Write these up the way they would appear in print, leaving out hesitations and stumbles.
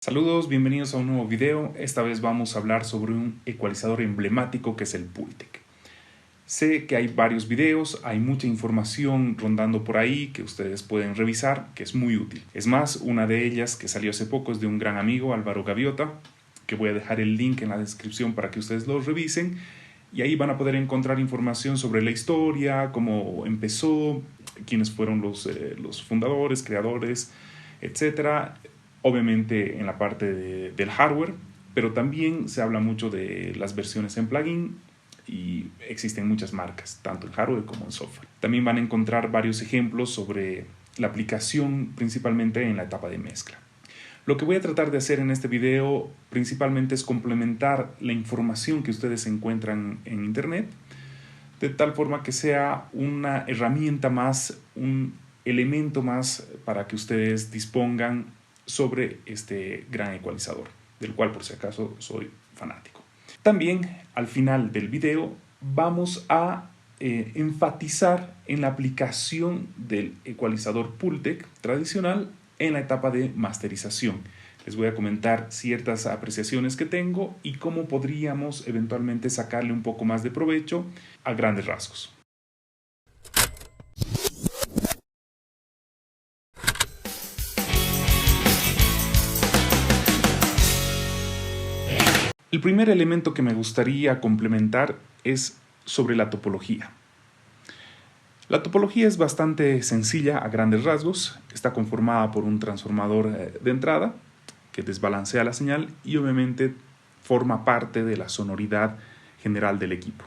Saludos, bienvenidos a un nuevo video. Esta vez vamos a hablar sobre un ecualizador emblemático que es el Pultec. Sé que hay varios videos, hay mucha información rondando por ahí que ustedes pueden revisar, que es muy útil. Es más, una de ellas que salió hace poco es de un gran amigo, Álvaro Gaviota, que voy a dejar el link en la descripción para que ustedes lo revisen. Y ahí van a poder encontrar información sobre la historia, cómo empezó, quiénes fueron los fundadores, creadores, etcétera. Obviamente en la parte del hardware, pero también se habla mucho de las versiones en plugin y existen muchas marcas, tanto en hardware como en software. También van a encontrar varios ejemplos sobre la aplicación, principalmente en la etapa de mezcla. Lo que voy a tratar de hacer en este video principalmente es complementar la información que ustedes encuentran en internet, de tal forma que sea una herramienta más, un elemento más para que ustedes dispongan sobre este gran ecualizador, del cual por si acaso soy fanático. También al final del video vamos a enfatizar en la aplicación del ecualizador Pultec tradicional en la etapa de masterización. Les voy a comentar ciertas apreciaciones que tengo y cómo podríamos eventualmente sacarle un poco más de provecho a grandes rasgos. El primer elemento que me gustaría complementar es sobre la topología. La topología es bastante sencilla a grandes rasgos. Está conformada por un transformador de entrada que desbalancea la señal y obviamente forma parte de la sonoridad general del equipo.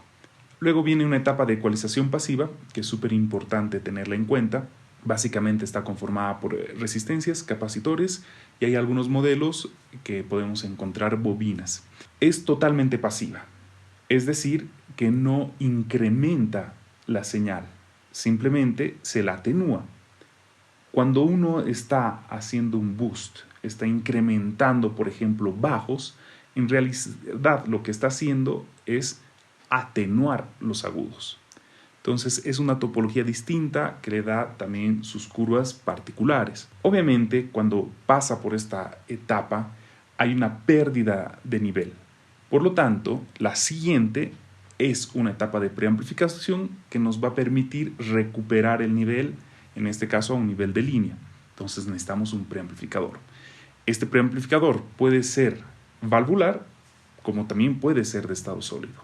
Luego viene una etapa de ecualización pasiva, que es súper importante tenerla en cuenta. Básicamente está conformada por resistencias, capacitores y hay algunos modelos que podemos encontrar bobinas. Es totalmente pasiva, es decir, que no incrementa la señal, simplemente se la atenúa. Cuando uno está haciendo un boost, está incrementando, por ejemplo, bajos, en realidad lo que está haciendo es atenuar los agudos. Entonces es una topología distinta que le da también sus curvas particulares. Obviamente cuando pasa por esta etapa hay una pérdida de nivel. Por lo tanto, la siguiente es una etapa de preamplificación que nos va a permitir recuperar el nivel, en este caso a un nivel de línea. Entonces necesitamos un preamplificador. Este preamplificador puede ser valvular como también puede ser de estado sólido.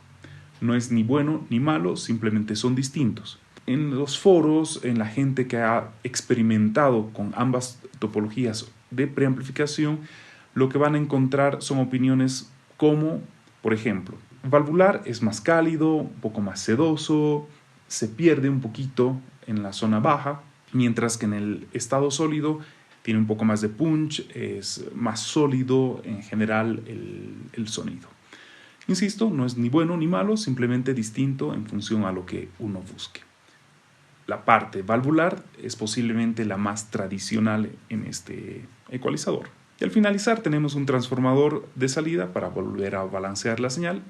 No es ni bueno ni malo, simplemente son distintos. En los foros, en la gente que ha experimentado con ambas topologías de preamplificación, lo que van a encontrar son opiniones como, por ejemplo, valvular es más cálido, un poco más sedoso, se pierde un poquito en la zona baja, mientras que en el estado sólido tiene un poco más de punch, es más sólido en general el sonido. Insisto, no es ni bueno ni malo, simplemente distinto en función a lo que uno busque. La parte valvular es posiblemente la más tradicional en este ecualizador. Y al finalizar tenemos un transformador de salida para volver a balancear la señal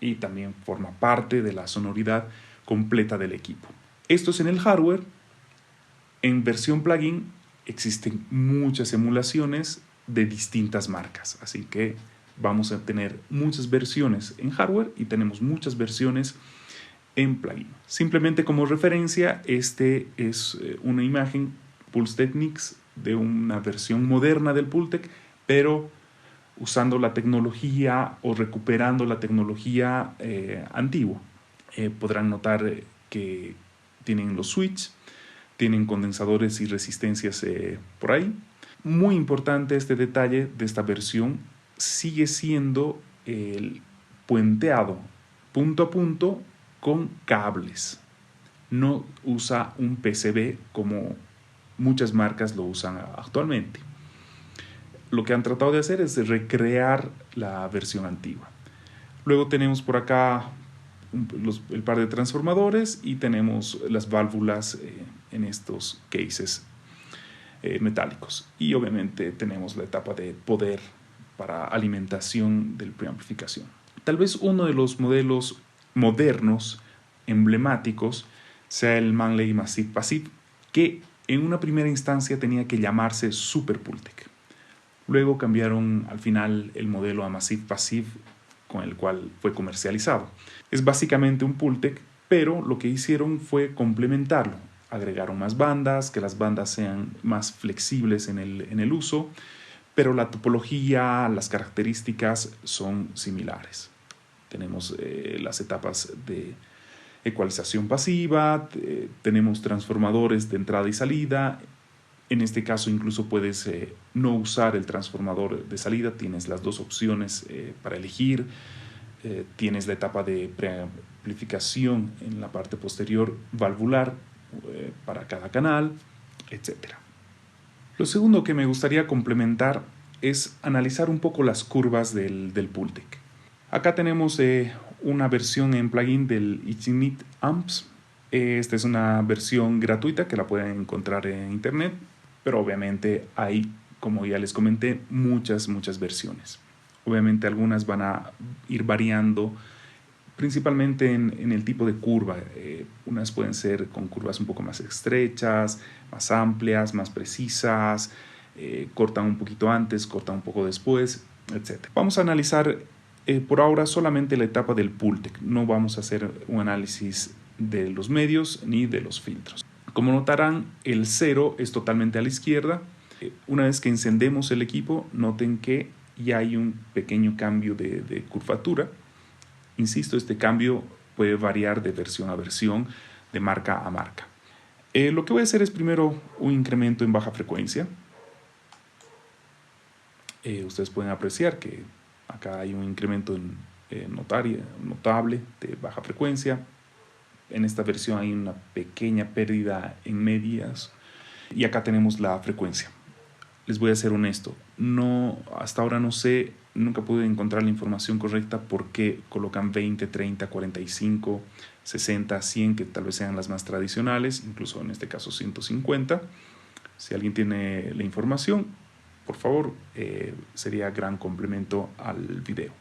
y también forma parte de la sonoridad completa del equipo. Esto es en el hardware. En versión plugin existen muchas emulaciones de distintas marcas, así que vamos a tener muchas versiones en hardware y tenemos muchas versiones en plugin. Simplemente como referencia, este es una imagen Pulse Technics de una versión moderna del Pultec, pero usando la tecnología o recuperando la tecnología antigua. Podrán notar que tienen los switches, tienen condensadores y resistencias por ahí. Muy importante este detalle de esta versión, sigue siendo el puenteado punto a punto con cables. No usa un PCB como muchas marcas lo usan actualmente. Lo que han tratado de hacer es recrear la versión antigua. Luego tenemos por acá el par de transformadores y tenemos las válvulas en estos cases metálicos. Y obviamente tenemos la etapa de poder para alimentación del preamplificación. Tal vez uno de los modelos modernos, emblemáticos, sea el Manley Massive Passive, que en una primera instancia tenía que llamarse Super Pultec. Luego cambiaron al final el modelo a Massive Passive con el cual fue comercializado. Es básicamente un Pultec, pero lo que hicieron fue complementarlo. Agregaron más bandas, que las bandas sean más flexibles en el uso, pero la topología, las características son similares. Tenemos las etapas de ecualización pasiva, tenemos transformadores de entrada y salida. En este caso incluso puedes no usar el transformador de salida, tienes las dos opciones para elegir. Tienes la etapa de preamplificación en la parte posterior valvular para cada canal, etc. Lo segundo que me gustaría complementar es analizar un poco las curvas del Pultec. Acá tenemos una versión en plugin del Ignite Amps. Esta es una versión gratuita que la pueden encontrar en internet, pero obviamente hay, como ya les comenté, muchas versiones. Obviamente algunas van a ir variando principalmente en el tipo de curva. Unas pueden ser con curvas un poco más estrechas, más amplias, más precisas, cortan un poquito antes, cortan un poco después, etc. Vamos a analizar por ahora solamente la etapa del Pultec. No vamos a hacer un análisis de los medios ni de los filtros. Como notarán, el 0 es totalmente a la izquierda. Una vez que encendemos el equipo, noten que ya hay un pequeño cambio de curvatura. Insisto, este cambio puede variar de versión a versión, de marca a marca. Lo que voy a hacer es primero un incremento en baja frecuencia. Ustedes pueden apreciar que acá hay un incremento notable de baja frecuencia. En esta versión hay una pequeña pérdida en medias. Y acá tenemos la frecuencia. Les voy a ser honesto, hasta ahora no sé, nunca pude encontrar la información correcta por qué colocan 20, 30, 45, 60, 100, que tal vez sean las más tradicionales, incluso en este caso 150. Si alguien tiene la información, por favor, sería gran complemento al video.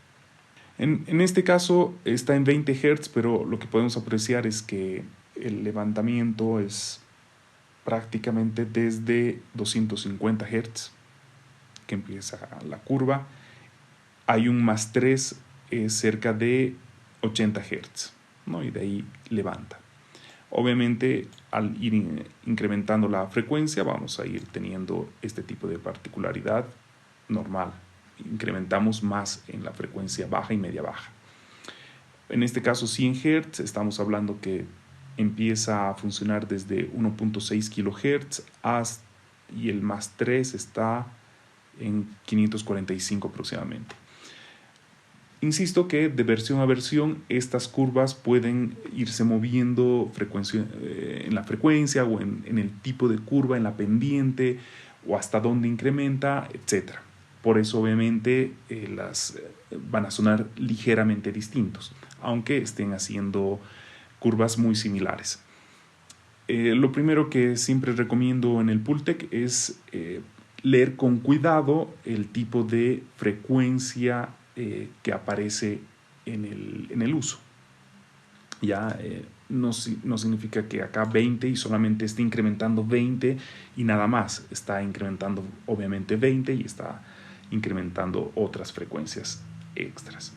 En este caso está en 20 Hz, pero lo que podemos apreciar es que el levantamiento es prácticamente desde 250 Hz que empieza la curva. Hay un más 3 cerca de 80 Hz, ¿no? Y de ahí levanta. Obviamente al ir incrementando la frecuencia vamos a ir teniendo este tipo de particularidad normal. Incrementamos más en la frecuencia baja y media baja. En este caso 100 Hz estamos hablando que empieza a funcionar desde 1.6 kHz y el más 3 está en 545 aproximadamente. Insisto que de versión a versión estas curvas pueden irse moviendo en la frecuencia o en el tipo de curva, en la pendiente o hasta dónde incrementa, etc. Por eso obviamente las van a sonar ligeramente distintos, aunque estén haciendo curvas muy similares. Lo primero que siempre recomiendo en el Pultec es leer con cuidado el tipo de frecuencia que aparece en el uso. Ya no significa que acá 20 y solamente esté incrementando 20 y nada más. Está incrementando obviamente 20 y está incrementando otras frecuencias extras.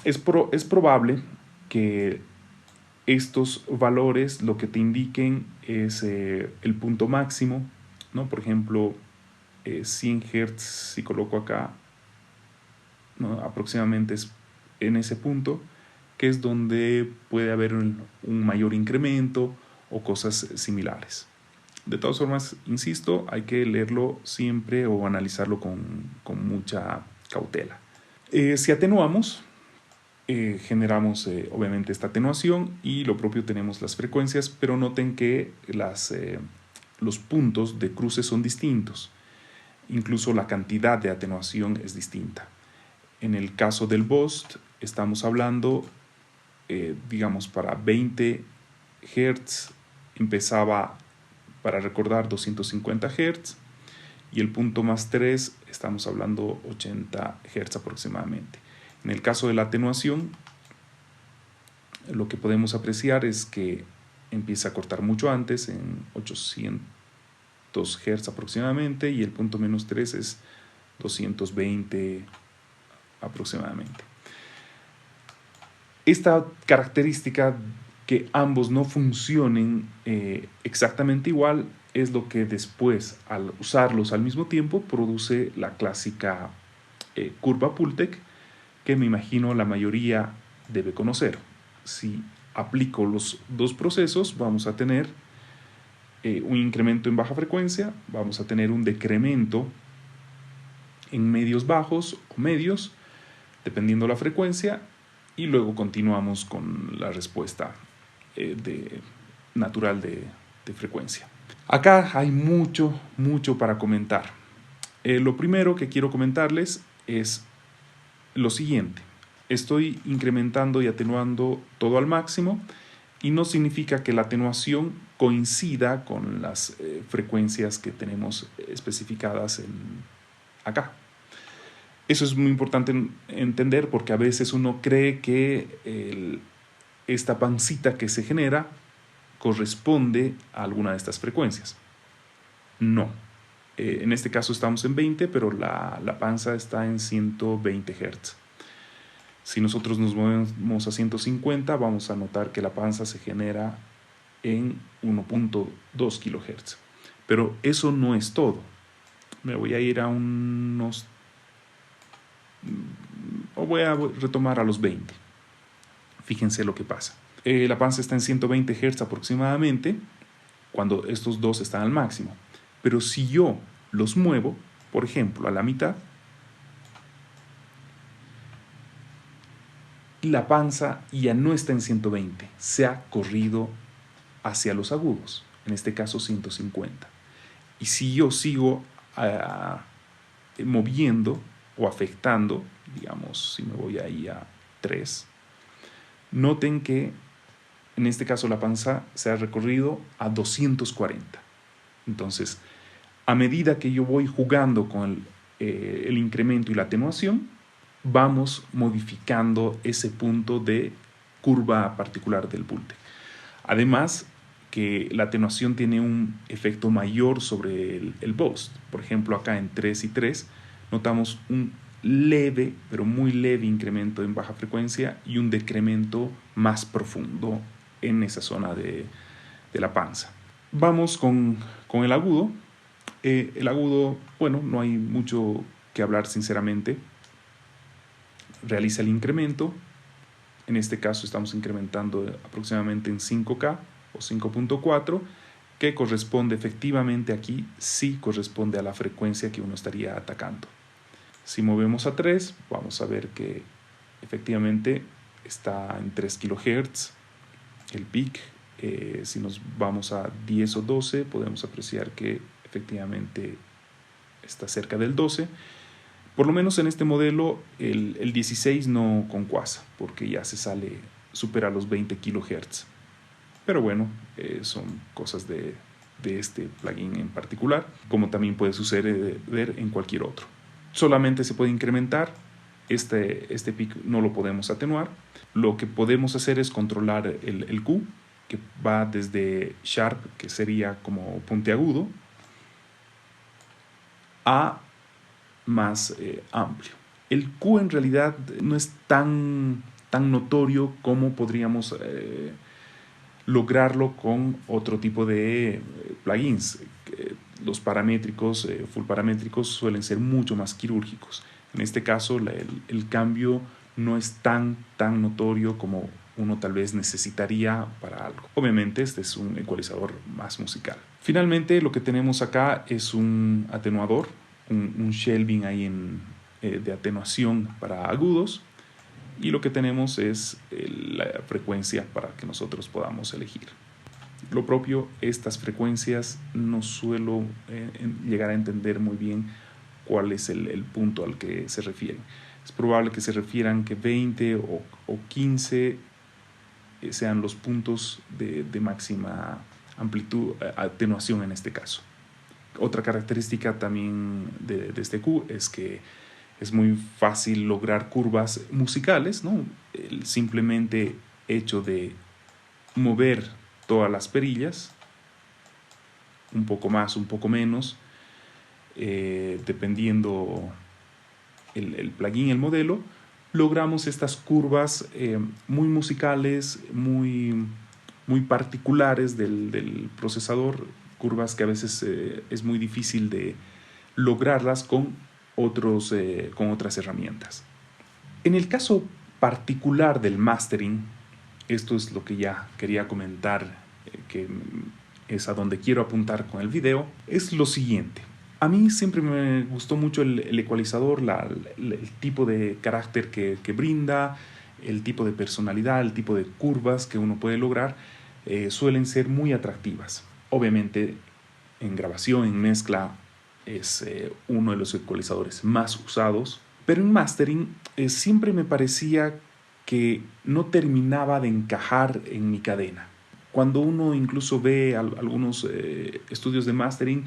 Es probable que estos valores lo que te indiquen es el punto máximo, ¿no? Por ejemplo, 100 Hz, si coloco acá, ¿no? Aproximadamente es en ese punto, que es donde puede haber un mayor incremento o cosas similares. De todas formas, insisto, hay que leerlo siempre o analizarlo con mucha cautela. Si atenuamos, generamos obviamente esta atenuación y lo propio tenemos las frecuencias, pero noten que los puntos de cruce son distintos. Incluso la cantidad de atenuación es distinta. En el caso del BOST estamos hablando, digamos, para 20 Hz empezaba, para recordar, 250 Hz y el punto más 3 estamos hablando 80 Hz aproximadamente. En el caso de la atenuación, lo que podemos apreciar es que empieza a cortar mucho antes, en 800, 2 Hz aproximadamente, y el punto menos 3 es 220 aproximadamente. Esta característica que ambos no funcionen exactamente igual es lo que después, al usarlos al mismo tiempo, produce la clásica curva Pultec, que me imagino la mayoría debe conocer. Si aplico los dos procesos, vamos a tener un incremento en baja frecuencia, vamos a tener un decremento en medios bajos o medios, dependiendo la frecuencia, y luego continuamos con la respuesta natural de frecuencia. Acá hay mucho para comentar. Lo primero que quiero comentarles es lo siguiente. Estoy incrementando y atenuando todo al máximo, y no significa que la atenuación coincida con las frecuencias que tenemos especificadas acá. Eso es muy importante entender, porque a veces uno cree que esta pancita que se genera corresponde a alguna de estas frecuencias. No. En este caso estamos en 20, pero la panza está en 120 Hz. Si nosotros nos movemos a 150, vamos a notar que la panza se genera en 1.2 kHz. Pero eso no es todo. Me voy a ir a unos... o voy a retomar a los 20. Fíjense lo que pasa. La panza está en 120 Hz aproximadamente, cuando estos dos están al máximo. Pero si yo los muevo, por ejemplo, a la mitad, la panza ya no está en 120, se ha corrido hacia los agudos, en este caso 150. Y si yo sigo moviendo o afectando, digamos, si me voy ahí a 3, noten que en este caso la panza se ha recorrido a 240. Entonces, a medida que yo voy jugando con el incremento y la atenuación, vamos modificando ese punto de curva particular del Pultec. Además, que la atenuación tiene un efecto mayor sobre el boost. Por ejemplo, acá en 3 y 3 notamos un leve, pero muy leve incremento en baja frecuencia y un decremento más profundo en esa zona de la panza. Vamos con el agudo. El agudo, bueno, no hay mucho que hablar sinceramente. Realiza el incremento. En este caso estamos incrementando aproximadamente en 5K o 5.4, que corresponde efectivamente aquí, sí corresponde a la frecuencia que uno estaría atacando. Si movemos a 3, vamos a ver que efectivamente está en 3 kHz el peak. Si nos vamos a 10 o 12, podemos apreciar que efectivamente está cerca del 12. Por lo menos en este modelo el 16 no concuasa, porque ya supera los 20 kHz. Pero bueno, son cosas de este plugin en particular, como también puede suceder en cualquier otro. Solamente se puede incrementar, este peak no lo podemos atenuar. Lo que podemos hacer es controlar el Q, que va desde sharp, que sería como puntiagudo, a más amplio. El Q en realidad no es tan notorio como podríamos lograrlo con otro tipo de plugins. Los paramétricos, full paramétricos, suelen ser mucho más quirúrgicos. En este caso, el cambio no es tan notorio como uno tal vez necesitaría para algo. Obviamente este es un ecualizador más musical. Finalmente lo que tenemos acá es un atenuador, un shelving ahí de atenuación para agudos, y lo que tenemos es la frecuencia para que nosotros podamos elegir. Lo propio, estas frecuencias no suelo llegar a entender muy bien cuál es el punto al que se refieren. Es probable que se refieran que 20 o 15 sean los puntos de máxima amplitud, atenuación en este caso. Otra característica también de este Q es que es muy fácil lograr curvas musicales, ¿no? El simplemente hecho de mover todas las perillas un poco más, un poco menos, dependiendo el plugin, el modelo, logramos estas curvas muy musicales, muy particulares del procesador, curvas que a veces es muy difícil de lograrlas con otras herramientas. En el caso particular del mastering, esto es lo que ya quería comentar, que es a donde quiero apuntar con el video, es lo siguiente. A mí siempre me gustó mucho el ecualizador, el tipo de carácter que brinda, el tipo de personalidad, el tipo de curvas que uno puede lograr, suelen ser muy atractivas. Obviamente en grabación, en mezcla, es uno de los ecualizadores más usados, pero en mastering siempre me parecía que no terminaba de encajar en mi cadena. Cuando uno incluso ve algunos estudios de mastering,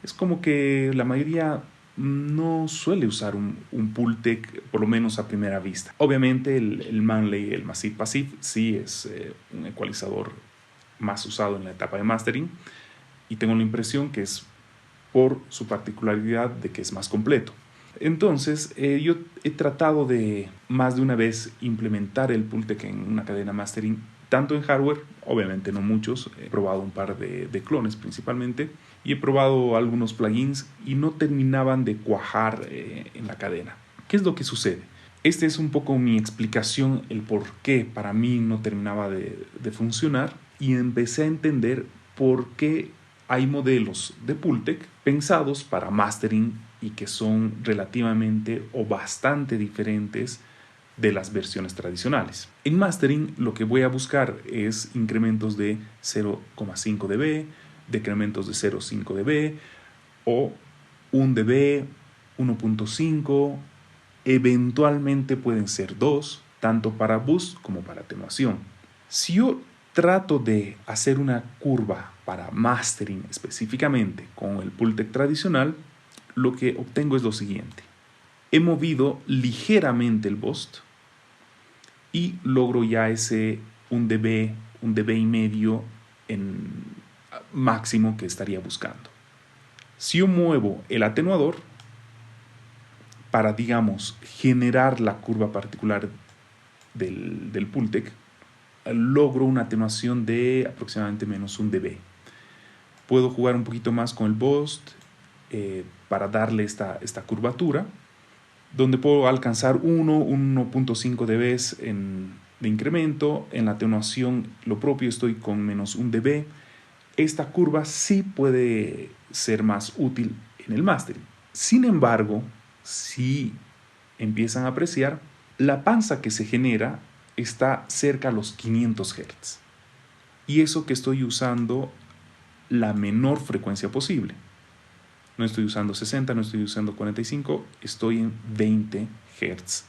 es como que la mayoría no suele usar un Pultec, por lo menos a primera vista. Obviamente el Manley, el Massive Passive, sí es un ecualizador más usado en la etapa de mastering, y tengo la impresión que es por su particularidad de que es más completo. Entonces, yo he tratado de más de una vez implementar el Pultec en una cadena mastering, tanto en hardware, obviamente no muchos, he probado un par de clones principalmente, y he probado algunos plugins y no terminaban de cuajar en la cadena. ¿Qué es lo que sucede? Esta es un poco mi explicación, el por qué para mí no terminaba de funcionar, y empecé a entender por qué hay modelos de Pultec pensados para mastering y que son relativamente o bastante diferentes de las versiones tradicionales. En mastering lo que voy a buscar es incrementos de 0,5 dB, decrementos de 0,5 dB o 1 dB, 1.5, eventualmente pueden ser 2, tanto para boost como para atenuación. Si yo trato de hacer una curva para mastering específicamente con el Pultec tradicional, lo que obtengo es lo siguiente. He movido ligeramente el boost y logro ya ese 1 dB y medio en máximo que estaría buscando. Si yo muevo el atenuador para, digamos, generar la curva particular del Pultec, logro una atenuación de aproximadamente menos 1 dB. Puedo jugar un poquito más con el boost para darle esta curvatura, donde puedo alcanzar 1.5 dB de incremento. En la atenuación lo propio, estoy con menos 1 dB. Esta curva sí puede ser más útil en el mastering. Sin embargo, si empiezan a apreciar, la panza que se genera está cerca a los 500 Hz. Y eso que estoy usando la menor frecuencia posible. No estoy usando 60, no estoy usando 45, estoy en 20 Hz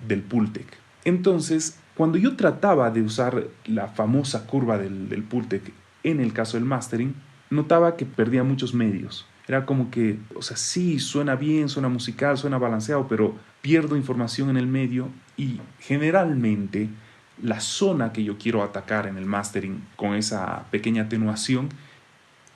del Pultec. Entonces, cuando yo trataba de usar la famosa curva del Pultec en el caso del mastering, notaba que perdía muchos medios. Era como que, sí, suena bien, suena musical, suena balanceado, pero pierdo información en el medio, y generalmente la zona que yo quiero atacar en el mastering con esa pequeña atenuación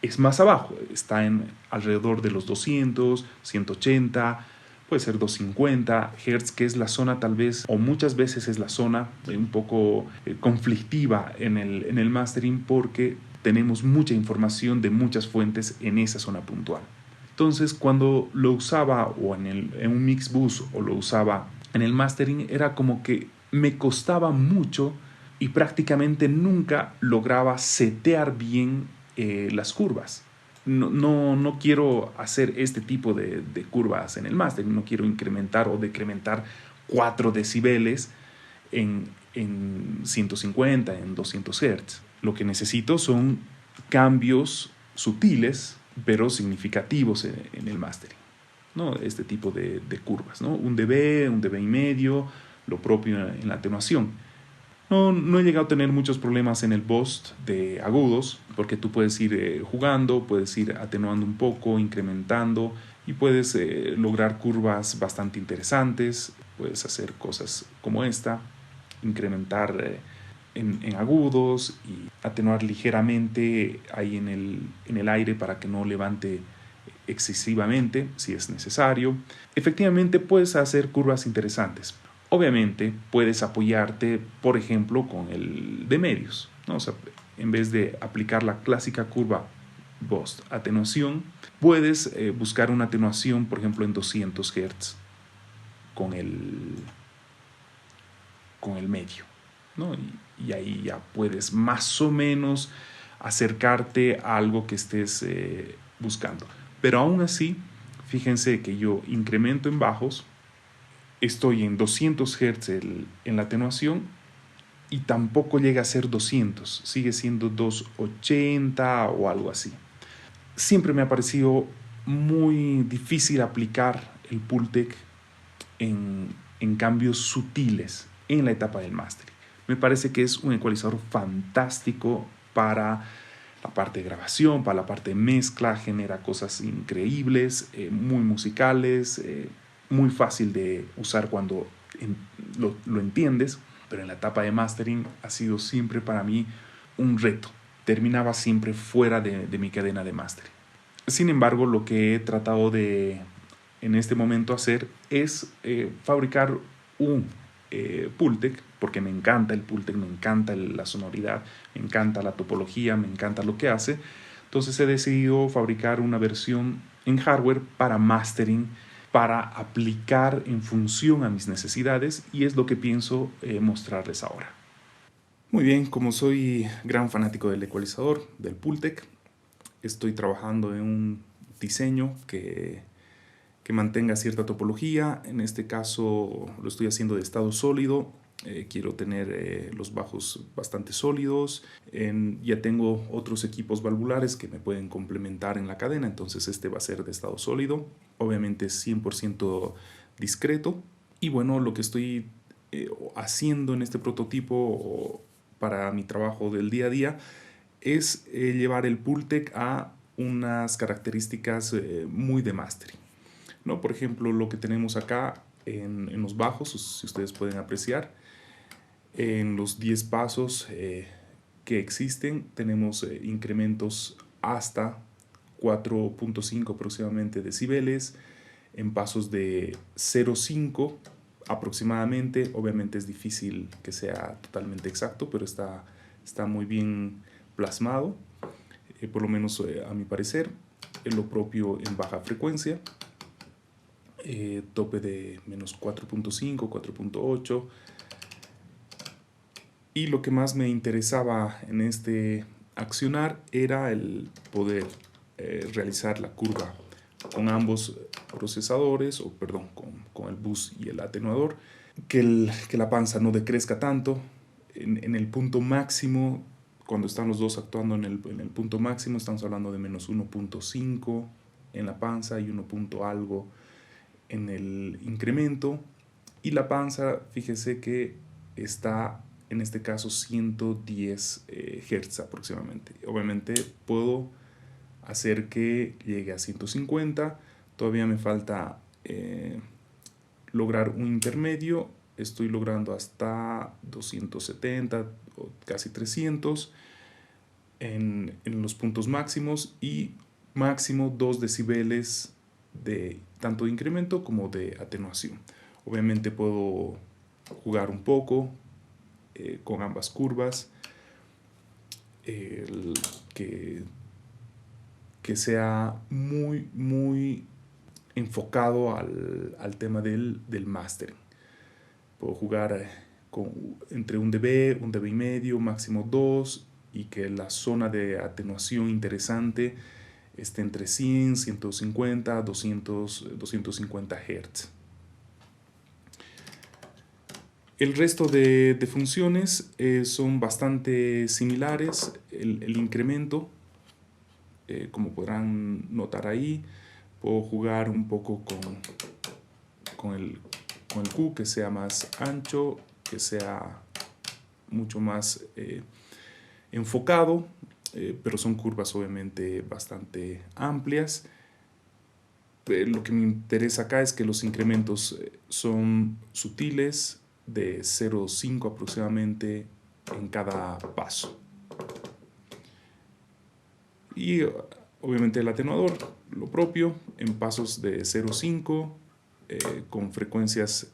es más abajo, está en alrededor de los 200, 180, puede ser 250 Hz, que es la zona tal vez, o muchas veces es la zona un poco conflictiva en el mastering, porque tenemos mucha información de muchas fuentes en esa zona puntual. Entonces, cuando lo usaba o en un mix bus o lo usaba en el mastering, era como que me costaba mucho y prácticamente nunca lograba setear bien las curvas. No quiero hacer este tipo de curvas en el mastering, no quiero incrementar o decrementar 4 decibeles en 150, en 200 Hz. Lo que necesito son cambios sutiles, pero significativos en el mastering, ¿no? Este tipo de curvas, ¿no? 1 dB, 1 dB y medio, lo propio en la atenuación. No he llegado a tener muchos problemas en el boost de agudos, porque tú puedes ir jugando, puedes ir atenuando un poco, incrementando, y puedes lograr curvas bastante interesantes. Puedes hacer cosas como esta, incrementar en agudos y atenuar ligeramente ahí en el aire para que no levante excesivamente si es necesario. Efectivamente puedes hacer curvas interesantes. Obviamente puedes apoyarte, por ejemplo, con el de medios, ¿no? O sea, en vez de aplicar la clásica curva Bust atenuación, puedes buscar una atenuación, por ejemplo, en 200 Hz con con el medio, ¿no? Y ahí ya puedes más o menos acercarte a algo que estés buscando. Pero aún así, fíjense que yo incremento en bajos, estoy en 200 Hz en la atenuación y tampoco llega a ser 200, sigue siendo 280 o algo así. Siempre me ha parecido muy difícil aplicar el Pultec en cambios sutiles en la etapa del mastering. Me parece que es un ecualizador fantástico para la parte de grabación, para la parte de mezcla, genera cosas increíbles, muy musicales, muy fácil de usar cuando lo entiendes, pero en la etapa de mastering ha sido siempre para mí un reto. Terminaba siempre fuera de mi cadena de mastering. Sin embargo, lo que he tratado de en este momento hacer es fabricar un Pultec, porque me encanta el Pultec, me encanta la sonoridad, me encanta la topología, me encanta lo que hace. Entonces he decidido fabricar una versión en hardware para mastering, para aplicar en función a mis necesidades, y es lo que pienso mostrarles ahora. Muy bien, como soy gran fanático del ecualizador, del Pultec, estoy trabajando en un diseño que mantenga cierta topología. En este caso lo estoy haciendo de estado sólido. Quiero tener los bajos bastante sólidos. Ya tengo otros equipos valvulares que me pueden complementar en la cadena, entonces este va a ser de estado sólido. Obviamente es 100% discreto. Y bueno, lo que estoy haciendo en este prototipo para mi trabajo del día a día es llevar el Pultec a unas características muy de mastering, ¿no? Por ejemplo, lo que tenemos acá en los bajos, si ustedes pueden apreciar, en los 10 pasos que existen, tenemos incrementos hasta 4.5 aproximadamente decibeles, en pasos de 0.5 aproximadamente. Obviamente es difícil que sea totalmente exacto, pero está muy bien plasmado, por lo menos a mi parecer. Lo propio en baja frecuencia. Tope de menos 4.5, 4.8. Y lo que más me interesaba en este accionar era el poder realizar la curva con ambos procesadores, o perdón, con el bus y el atenuador, que la panza no decrezca tanto. En el punto máximo, cuando están los dos actuando en el punto máximo, estamos hablando de menos 1.5 en la panza y 1 punto algo en el incremento. Y la panza, fíjese que está en este caso 110 Hz aproximadamente. Obviamente puedo hacer que llegue a 150. Todavía me falta lograr un intermedio. Estoy logrando hasta 270 o casi 300 en los puntos máximos, y máximo 2 decibeles de tanto de incremento como de atenuación. Obviamente puedo jugar un poco con ambas curvas, que sea muy enfocado al tema del mastering. Puedo jugar entre un dB y medio, máximo 2, y que la zona de atenuación interesante esté entre 100, 150, 200, 250 Hz. El resto de funciones son bastante similares. El incremento, como podrán notar ahí, puedo jugar un poco con el Q, que sea más ancho, que sea mucho más enfocado, pero son curvas obviamente bastante amplias. Lo que me interesa acá es que los incrementos son sutiles, de 0.5 aproximadamente en cada paso. Y obviamente el atenuador, lo propio, en pasos de 0,5, con frecuencias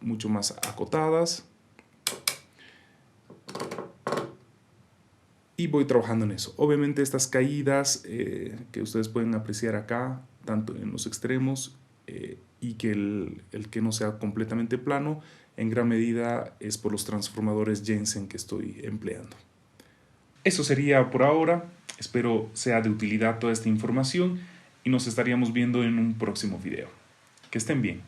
mucho más acotadas. Y voy trabajando en eso. Obviamente estas caídas que ustedes pueden apreciar acá, tanto en los extremos y que el que no sea completamente plano, en gran medida es por los transformadores Jensen que estoy empleando. Eso sería por ahora. Espero sea de utilidad toda esta información y nos estaríamos viendo en un próximo video. Que estén bien.